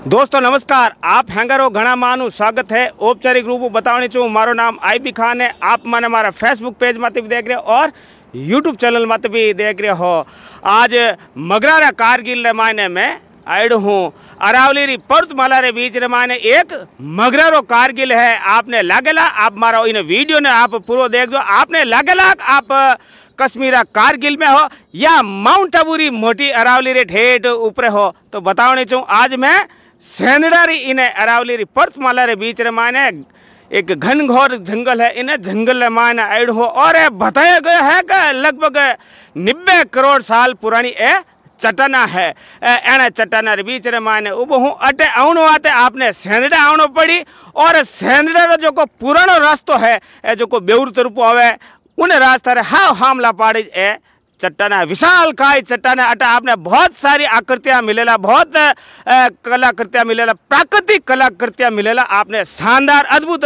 दोस्तों नमस्कार। आप हैंगरो घना मानू स्वागत है। औपचारिक रूप में बताने चूँ मारो नाम IB खान है। आप मैंने हमारा फेसबुक पेज माते भी देख रहे हो और यूट्यूब चैनल माते भी देख रहे हो। आज मगरारा कारगिल मायने में आयड हूँ। अरावली पर्वतमाला रे बीच रे मायने एक मगरारो कारगिल है। आपने लागेला आप मारा इन वीडियो ने आप पूरा देख दो। आपने लागेला आप कश्मीरा कारगिल में हो या माउंट आबू री मोटी अरावली रे ठेठ ऊपर हो। तो बताने चूँ आज मैं सेंदड़ा री इन्हें अरावली री पर्वतमाला रे बीच रे मायने एक घनघोर जंगल है। इन्हें जंगल रे मायने आयड हो और बताया गया है कि लगभग 90 करोड़ साल पुरानी चट्टाना है। एने चट्टाना रे बीच रे मायने उबो हूँ। अटे आवनो आते आपने सेंदड़ा आवनो पड़ी और सेंदड़ा रो जो को पुरानो रास्तो है जो को बेउर तरफ आवे उन रास्ता रे हाव हमला पाड़ी चट्टाना विशाल काय चट्टाना। अटा आपने बहुत सारी आकृतियाँ मिलेला, बहुत कलाकृतियाँ मिलेला, प्राकृतिक कलाकृतियाँ मिलेला। आपने शानदार अद्भुत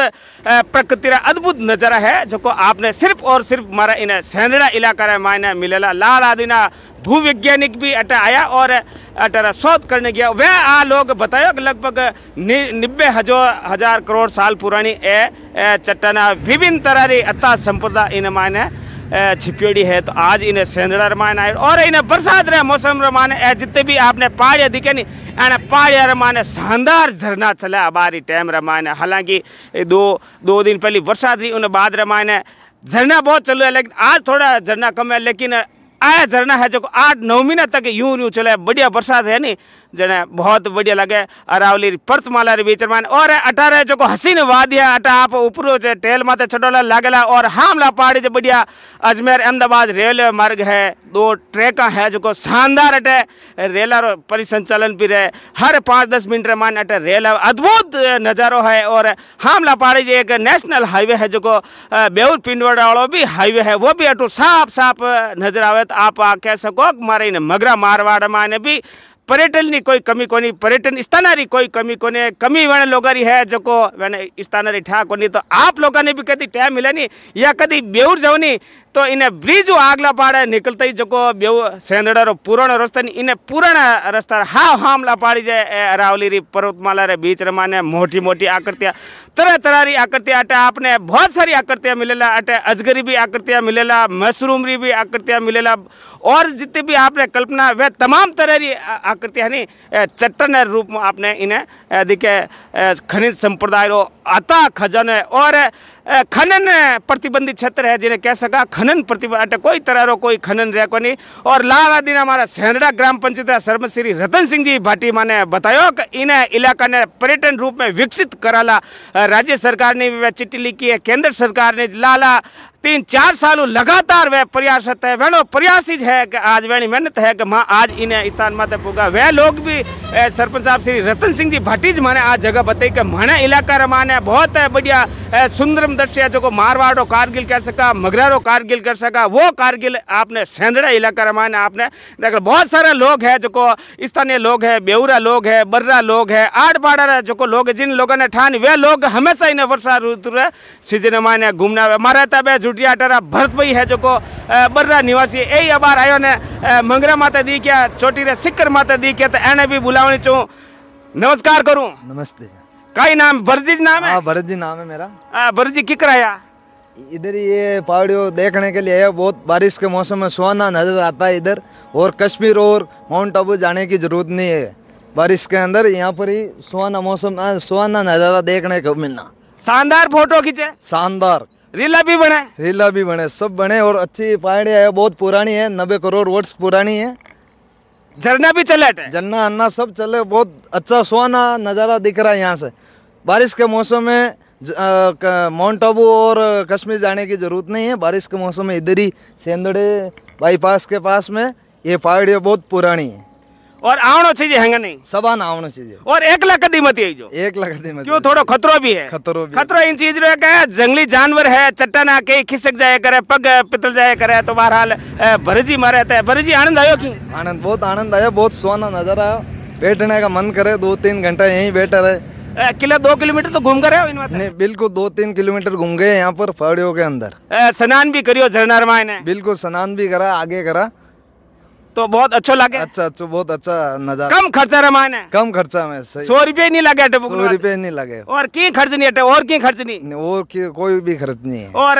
प्रकृति रा अद्भुत नज़ारा है जो को आपने सिर्फ और सिर्फ मारा इन सेंदड़ा इलाका रे मायने मिलेला। लाल आदिना भूवैज्ञानिक भी अटा आया और अटा शोध करने गया। वह आ लोग बताया कि लगभग 90,000 करोड़ साल पुरानी चट्टाना विभिन्न तरह की अता संपदा इन मायने छिपियोड़ी है। तो आज इन्हें सेंदड़ा रमाने आए और इन्हें बरसात रे मौसम रमाने जितने भी आपने पहाड़ियाँ दिखे नहीं एने पहाड़ियाँ रमाने शानदार झरना चला बारी टाइम रमाने। हालांकि दो दिन पहले बरसात रही उन्हें बाद रमाने झरना बहुत चल रहा है, लेकिन आज थोड़ा झरना कम है। लेकिन आया झरना है जो 8-9 महीना तक यूं चले। बढ़िया बरसात है नहीं जने बहुत बढ़िया लगे। अरावली पर्वतमाला रे बीच में और 18 जो को हसीन वादिया अटा आप ऊपर टेल माते चढ़ोला लागेला और हामला पहाड़ी जो बढ़िया अजमेर अहमदाबाद रेलवे मार्ग है। 2 ट्रैका है जो को शानदार अटे रेल परिसंचालन भी रहे। हर 5-10 मिनट रे मान अटे रेल अद्भुत नज़ारो है। और हामला पहाड़ी जो एक नेशनल हाईवे है जो को बेउर पिंडवाड़ा वालों भी हाईवे है, वो भी अटू साफ साफ नजर आवे। तो आप कह सको मारे इन मगरा मारवाड़ माने भी पर्यटन की कोई कमी कोनी, पर्यटन स्थानारी कोई कमी कोने। कमी वे लोगारी है जो को वे स्थानारी ठा कोनी। तो आप लोगों ने भी कभी टाइम मिले नहीं या कभी बेउर जाओ नहीं तो इन्हें ब्रिज आगला पाड़े निकलते ही जो को बेउ सेंदड़ा रो पुराना रास्ता इन्हें पुराना रास्ता हाव हमला पाड़ी जाए। अरावली री पर्वतमाला रे बीच रे माने मोटी मोटी आकृतियाँ तरह तरह री आकृतियाँ अटे आपने बहुत सारी आकृतियाँ मिलेला। अटे अजगरी भी आकृतियाँ मिलेला, मशरूम री भी आकृतियाँ मिलेला और जितनी भी आपने कल्पना वह तमाम तरह की आकृतियाँ नहीं चट्टान रूप में आपने इन्हें दिखे। खनिज संप्रदाय रो अता खजाना और खनन प्रतिबंधित क्षेत्र है जिन्हें कह सका खनन प्रतिबंध कोई तरह रो कोई खनन रह को नहीं। और लाल दिन हमारा सेंदड़ा ग्राम पंचायत सरपंच श्री रतन सिंह जी भाटी माने बतायो कि इन्हें इलाका ने पर्यटन रूप में विकसित कराला। राज्य सरकार ने भी चिट्ठी लिखी है, केंद्र सरकार ने लाला 3-4 साल लगातार वह प्रयासरत है। वह प्रयासी है कि आज वह मेहनत है कि माँ आज इन्हें स्थान माते पुगा। वह लोग भी सरपंच साहब श्री रतन सिंह जी भाटी जी माने आज जगह बताई कि माने इलाका रमाने बहुत बढ़िया सुंदरम दृश्य है जो को मारवाड़ो कारगिल कह सका, मगरारो कारगिल कर सका। वो कारगिल आपने सेंदड़ा इलाका रमाने आपने देखा। बहुत सारे लोग हैं जो को स्थानीय लोग हैं, बेउरा लोग हैं, बर्रा लोग हैं, आड़ जो को लोग जिन लोगों ने ठान वे लोग हमेशा इन्हें वर्षा ऋतु सीजन माने घूमना मारा तब जुटिया टरा भरत भाई है जो को बर्रा निवासी यही अबार आयो ने मंगरा माता दी क्या छोटी रे सिक्कर माता दी क्या। तो एने भी बुलावनी चूँ नमस्कार करूँ। नमस्ते। कई नाम भरत नाम है? भरत जी नाम है मेरा। भरत जी किक रहा इधर ये पहाड़ियों देखने के लिए है। बहुत बारिश के मौसम में सुहाना नजर आता है इधर। और कश्मीर और माउंट आबू जाने की जरूरत नहीं है बारिश के अंदर। यहाँ पर ही सुहाना मौसम सुहाना नजारा देखने को मिलना। शानदार फोटो खींचे, शानदार रीला भी बने सब बने। और अच्छी पहाड़ियाँ है, बहुत पुरानी है, 90 करोड़ वर्ष पुरानी है। झरना भी चले, झरना अन्ना सब चले। बहुत अच्छा सुहाना नज़ारा दिख रहा है यहाँ से। बारिश के मौसम में माउंट आबू और कश्मीर जाने की जरूरत नहीं है। बारिश के मौसम में इधर ही सेंदड़े बाईपास के पास में ये पहाड़ियाँ बहुत पुरानी है। और आवनो चाहिए हैंगा नहीं सबान आवनो चाहिए। और 1 लाख कदी मत जो 1 लाख कदी मत क्यों थोड़ा खतरो भी है। खतरो इन चीज रे का जंगली जानवर है, चट्टान आके खिसक जाए करे, पग पितल जाए करे। तो बहरहाल भरजी मारे थे। भरजी आनंद आयो की? आनंद बहुत आनंद आया। बहुत सुहाना नजारा आया। बैठने का मन करे 2-3 घंटा यहीं बैठा रहे। किला 2 किलोमीटर तो घूम कर नहीं? बिल्कुल 2-3 किलोमीटर घूम गए यहाँ पर पहाड़ियों के अंदर। स्नान भी करियो झरना में? बिल्कुल स्नान भी करा, आगे करा। तो बहुत अच्छो लगे। अच्छा अच्छा, बहुत अच्छा नजारा। कम खर्चा रमान है, कम खर्चा में सही। 100 रुपये नहीं लगे, 100 रुपये नहीं लगे। और की खर्च नहीं हटे, और की खर्च नहीं, और कोई भी खर्च नहीं है। और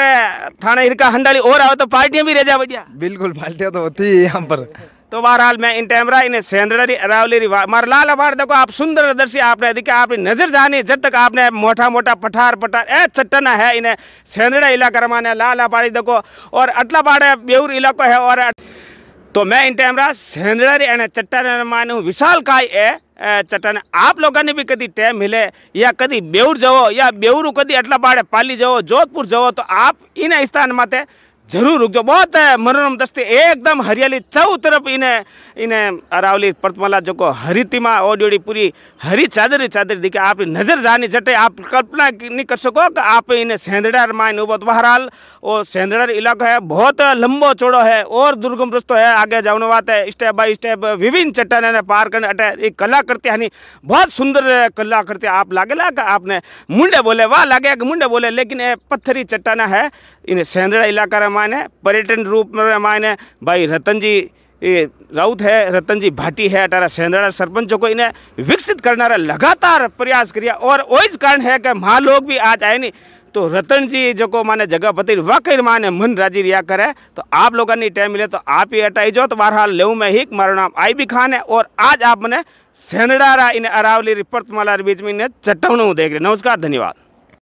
थाने हिरका हंडाली और आओ तो पार्टियां भी रह जा बढ़िया। बिल्कुल, पार्टियां तो होती है यहाँ पर। तो बहरहाल मैं इन टाइम रहा इन्हें सेंद्ररी अरावली मार लाल अबार देखो आप सुंदर दर्शी आपने देखा, आपने नजर जानी जब तक आपने मोटा मोटा पठार ए चट्टना है इन्हें सेंद्रड़ा इलाका रमाने लाल अबाड़ी देखो, और अटला बाड़े बेऊर इलाको है। और तो मैं इन टाइम रहा सेंद्रड़ी एने चट्टन माने विशाल काय है चट्टन। आप लोगों ने भी कभी टाइम मिले या कभी बेऊर जाओ या बेऊर कभी अटला बाड़े पाली जाओ जोधपुर जाओ तो आप इन स्थान माते जरूर रुक जाओ। बहुत मनोरम दस्ती, एकदम हरियाली चारों तरफ इन्हें अरावली पर्तमाला जो को हरितिमा ओडी पूरी हरी चादर दिखे। आप नजर जानी जटे आप कल्पना नहीं कर सको कि आप इन्हें सेंद्रड़ा माइन उबो। तो बहरहाल वो सेंद्रड़ा इलाका है, बहुत लंबो चौड़ो है और दुर्गम रस्तो है। आगे जाने बात है, स्टेप बाय स्टेप विभिन्न चट्टान ने पार करने अटे कला करते हैं, बहुत सुंदर कला करते। आप लागे लागा आपने मुंडे बोले वाह लागे मुंडे बोले, लेकिन ये पत्थरी चट्टाना है इन्हें सेंद्रड़ा इलाका माने पर्यटन रूप में माने। भाई रतन जी राउत है, रतन जी भाटी है, अटारा सेंद्रड़ा सरपंच को इन्हें विकसित करना लगातार प्रयास किया। और वही कारण है कि माँ लोग भी आज आए नहीं तो रतन जी जो को माने जगह पति वाकई माने मन राजी रिया करे। तो आप लोगों ने टाइम मिले तो आप ही हटाई जाओ। तो बहरहाल लेऊ में ही मारो नाम आई भी खान है, और आज आप मैंने सेंद्रड़ा इन अरावली पर्तमाला बीच में इन्हें चट्टानों देख रहे। नमस्कार, धन्यवाद।